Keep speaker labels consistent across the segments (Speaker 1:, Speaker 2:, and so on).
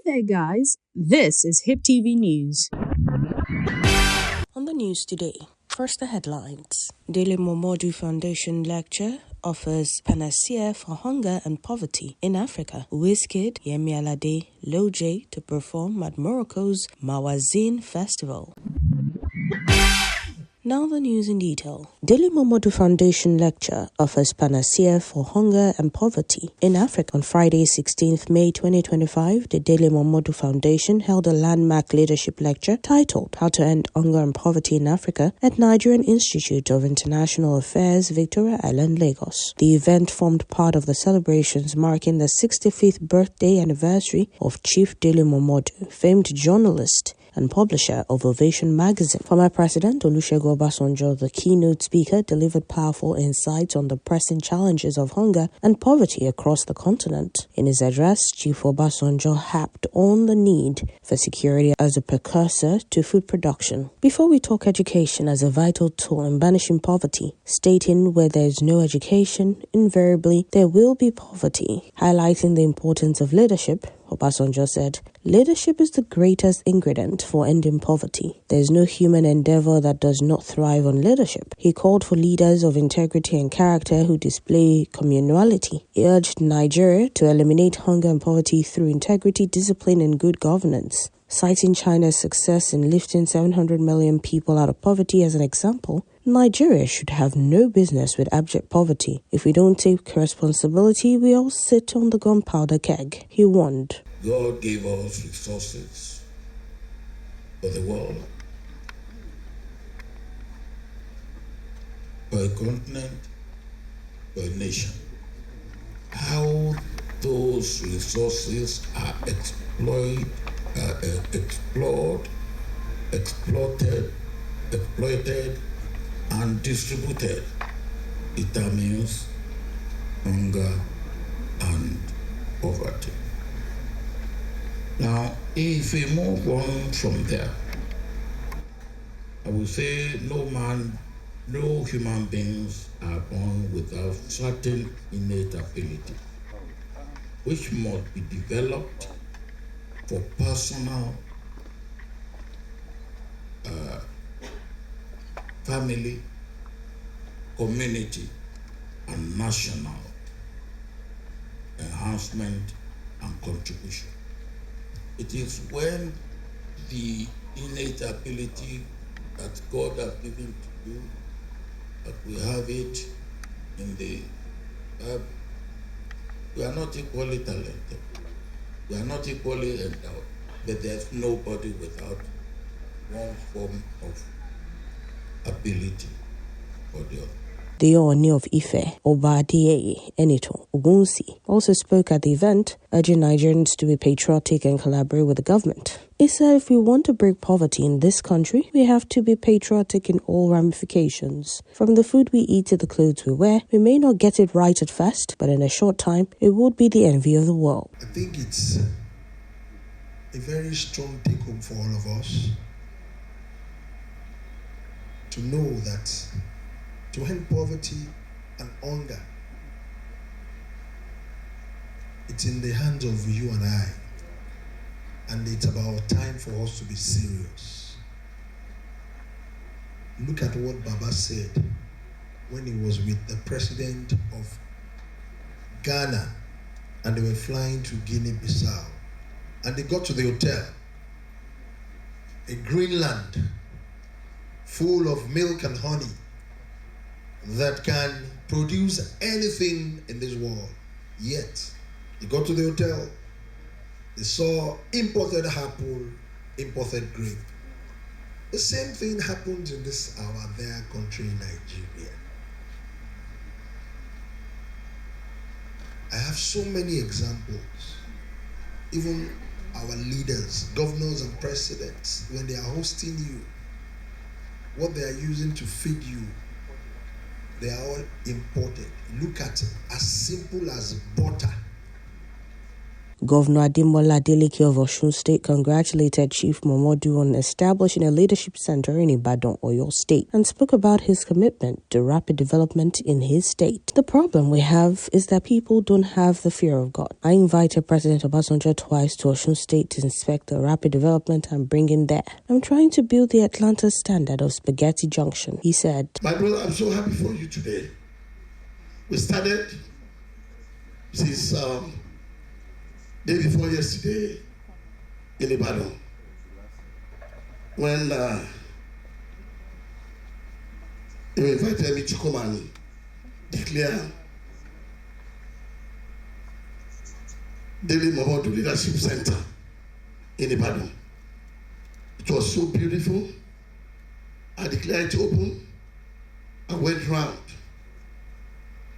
Speaker 1: there, guys. This is Hip TV News.
Speaker 2: On the news today, first the headlines. Dele Momodu Foundation lecture offers panacea for hunger and poverty in Africa. Wizkid, Yemi Alade, Loj to perform at Morocco's Mawazin Festival. Now the news in detail. Dele Momodu Foundation lecture offers panacea for hunger and poverty in Africa. On Friday, 16th May 2025, the Dele Momodu Foundation held a landmark leadership lecture titled How to End Hunger and Poverty in Africa at Nigerian Institute of International Affairs, Victoria Island, Lagos. The event formed part of the celebrations marking the 65th birthday anniversary of Chief Dele Momodu, famed journalist and publisher of Ovation magazine. Former President Olusegun Obasanjo, the keynote speaker, delivered powerful insights on the pressing challenges of hunger and poverty across the continent. In his address, Chief Obasanjo harped on the need for security as a precursor to food production. Before we talk education as a vital tool in banishing poverty, stating where there is no education, invariably there will be poverty. Highlighting the importance of leadership, Obasanjo said, "Leadership is the greatest ingredient for ending poverty. There is no human endeavor that does not thrive on leadership." He called for leaders of integrity and character who display communality. He urged Nigeria to eliminate hunger and poverty through integrity, discipline, and good governance. Citing China's success in lifting 700 million people out of poverty as an example, Nigeria should have no business with abject poverty. If we don't take responsibility, we all sit on the gunpowder keg, he warned.
Speaker 3: God gave us resources for the world, for a continent, for a nation. How those resources are exploited, and distributed determines hunger and poverty. Now, if we move on from there, I will say no human beings are born without certain innate ability, which must be developed for personal, family, community, and national enhancement and contribution. It is when the innate ability that God has given to you, that we have it in the we are not equally talented, we are not equally endowed, but there's nobody without one form of ability or the other.
Speaker 2: The Ooni of Ife, Oba Adeyeye Enitan Ogunwusi, also spoke at the event, urging Nigerians to be patriotic and collaborate with the government. He said if we want to break poverty in this country, we have to be patriotic in all ramifications. From the food we eat to the clothes we wear, we may not get it right at first, but in a short time, it would be the envy of the world.
Speaker 4: I think it's a very strong take-home for all of us to know that to end poverty and hunger, it's in the hands of you and I, and it's about time for us to be serious. Look at what Baba said when he was with the president of Ghana and they were flying to Guinea-Bissau, and they got to the hotel, a Greenland full of milk and honey that can produce anything in this world. Yet, they got to the hotel, they saw imported apple, imported grape. The same thing happens in this our their country, Nigeria. I have so many examples. Even our leaders, governors and presidents, when they are hosting you, what they are using to feed you, they are all imported. Look at it, as simple as butter.
Speaker 2: Governor Ademola Adeleke of Osun State congratulated Chief Momodu on establishing a leadership center in Ibadan, Oyo State, and spoke about his commitment to rapid development in his state. The problem we have is that people don't have the fear of God. I invited President Obasanjo twice to Osun State to inspect the rapid development I'm bringing there. I'm trying to build the Atlanta standard of Spaghetti Junction, he said.
Speaker 3: My brother, I'm so happy for you today. We started since day before yesterday in Ibadan when you invited me to come and declare Dele Momodu Leadership Center in Ibadan. It was so beautiful. I declared it open. I went round,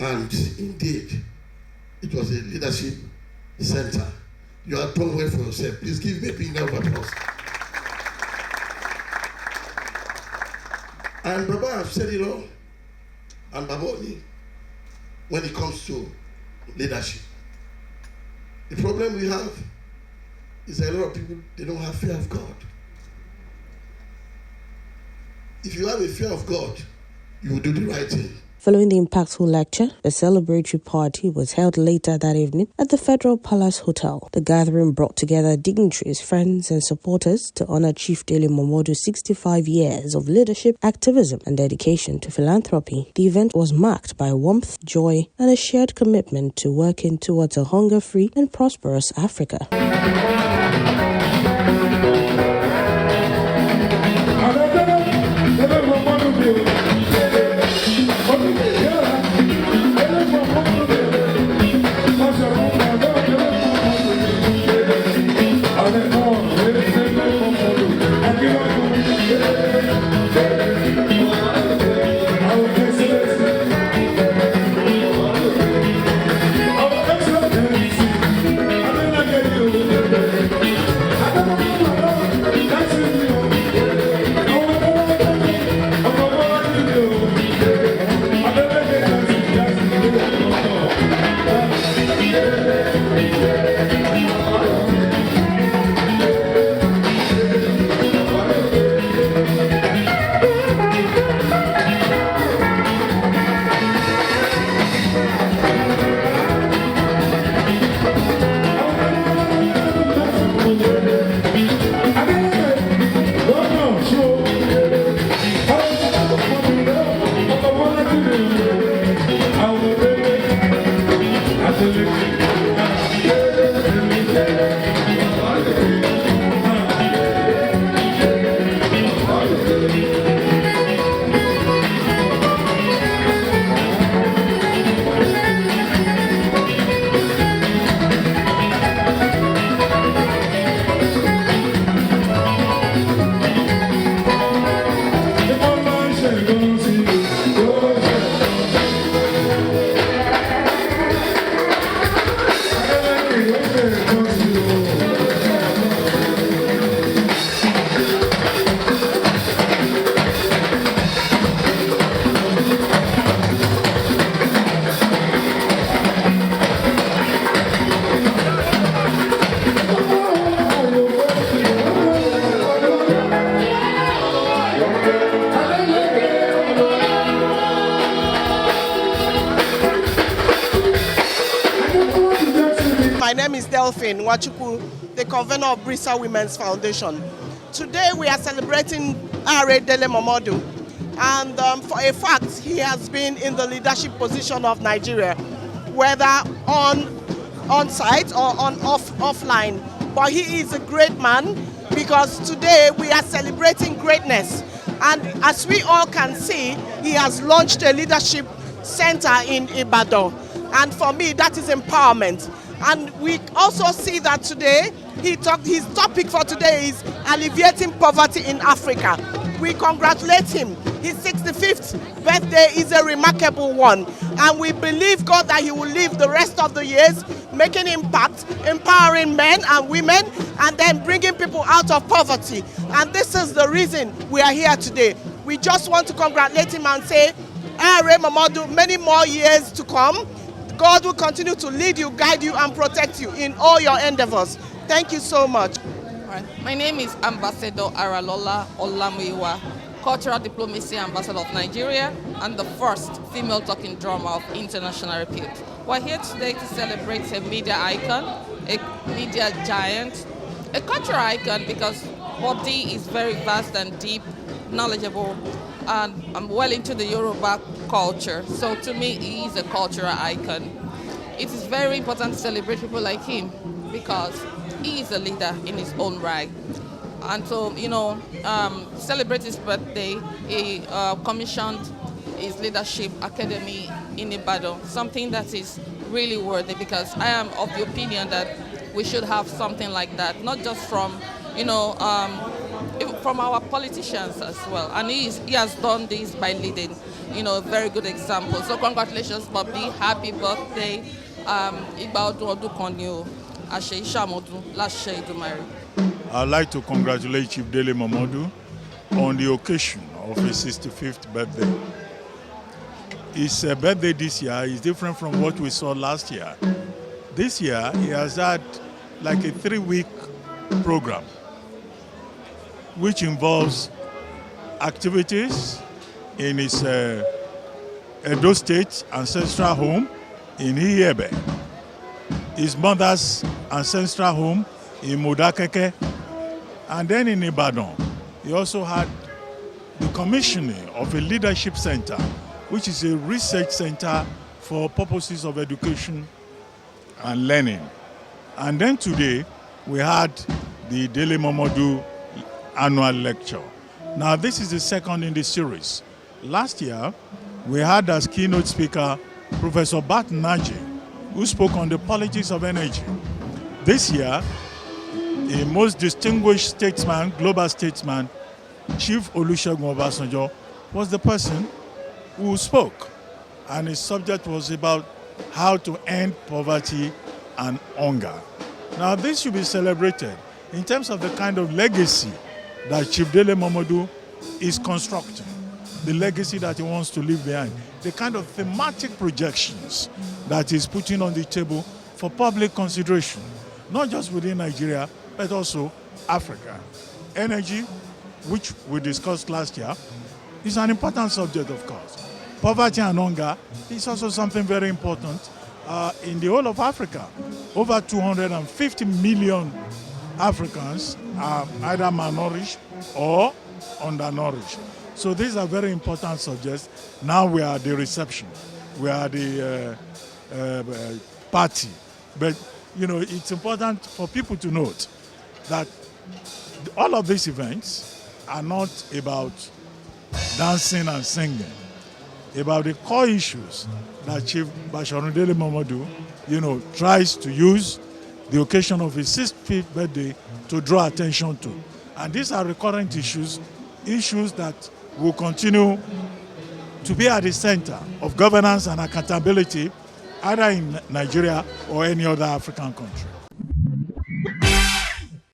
Speaker 3: and indeed, it was a leadership center. You have done well for yourself. Please give me a big round of applause. And Baba, I've said it all. And Baba, when it comes to leadership, the problem we have is that a lot of people, they don't have fear of God. If you have a fear of God, you will do the right thing.
Speaker 2: Following the impactful lecture, a celebratory party was held later that evening at the Federal Palace Hotel. The gathering brought together dignitaries, friends, and supporters to honor Chief Dele Momodu's 65 years of leadership, activism, and dedication to philanthropy. The event was marked by warmth, joy, and a shared commitment to working towards a hunger-free and prosperous Africa.
Speaker 5: My name is Delphine Wachuku, the convener of Brisa Women's Foundation. Today we are celebrating Dele Momodu, and for a fact he has been in the leadership position of Nigeria, whether on site or offline. But he is a great man because today we are celebrating greatness, and as we all can see, he has launched a leadership center in Ibadan, and for me that is empowerment. And we also see that today, his topic for today is alleviating poverty in Africa. We congratulate him. His 65th birthday is a remarkable one. And we believe God that he will live the rest of the years making impact, empowering men and women, and then bringing people out of poverty. And this is the reason we are here today. We just want to congratulate him and say, Momodu, many more years to come. God will continue to lead you, guide you, and protect you in all your endeavors. Thank you so much.
Speaker 6: All right. My name is Ambassador Aralola Olamuyiwa, Cultural Diplomacy Ambassador of Nigeria and the first female talking drama of international repute. We're here today to celebrate a media icon, a media giant, a cultural icon because Bodi is very vast and deep, knowledgeable, and I'm well into the Yoruba culture. So to me, he is a cultural icon. It is very important to celebrate people like him because he is a leader in his own right. And so, celebrate his birthday, he commissioned his Leadership Academy in Ibadan, something that is really worthy because I am of the opinion that we should have something like that, not just from, from our politicians as well. And he has done this by leading, a very good example. So congratulations, Bobby. Happy birthday.
Speaker 7: I'd like to congratulate Chief Dele Momodu on the occasion of his 65th birthday. His birthday this year is different from what we saw last year. This year, he has had like a 3-week program, which involves activities in his Edo State ancestral home in Iyebe, his mother's ancestral home in Modakeke, and then in Ibadan. He also had the commissioning of a leadership center, which is a research center for purposes of education and learning. And then today, we had the Dele Momodu annual lecture. Now, this is the second in the series. Last year, we had as keynote speaker Professor Bat Naji, who spoke on the politics of energy. This year, a most distinguished statesman, global statesman, Chief Olusegun Obasanjo, was the person who spoke. And his subject was about how to end poverty and hunger. Now, this should be celebrated in terms of the kind of legacy that Chief Dele Momodu is constructing, the legacy that he wants to leave behind, the kind of thematic projections that he's putting on the table for public consideration, not just within Nigeria, but also Africa. Energy, which we discussed last year, is an important subject, of course. Poverty and hunger is also something very important in the whole of Africa. Over 250 million Africans are either malnourished or undernourished. So these are very important subjects. Now we are the reception. We are the party. But, it's important for people to note that all of these events are not about dancing and singing, about the core issues that Chief Dele Momodu, tries to use the occasion of his 65th birthday to draw attention to. And these are recurrent issues that will continue to be at the center of governance and accountability, either in Nigeria or any other African country.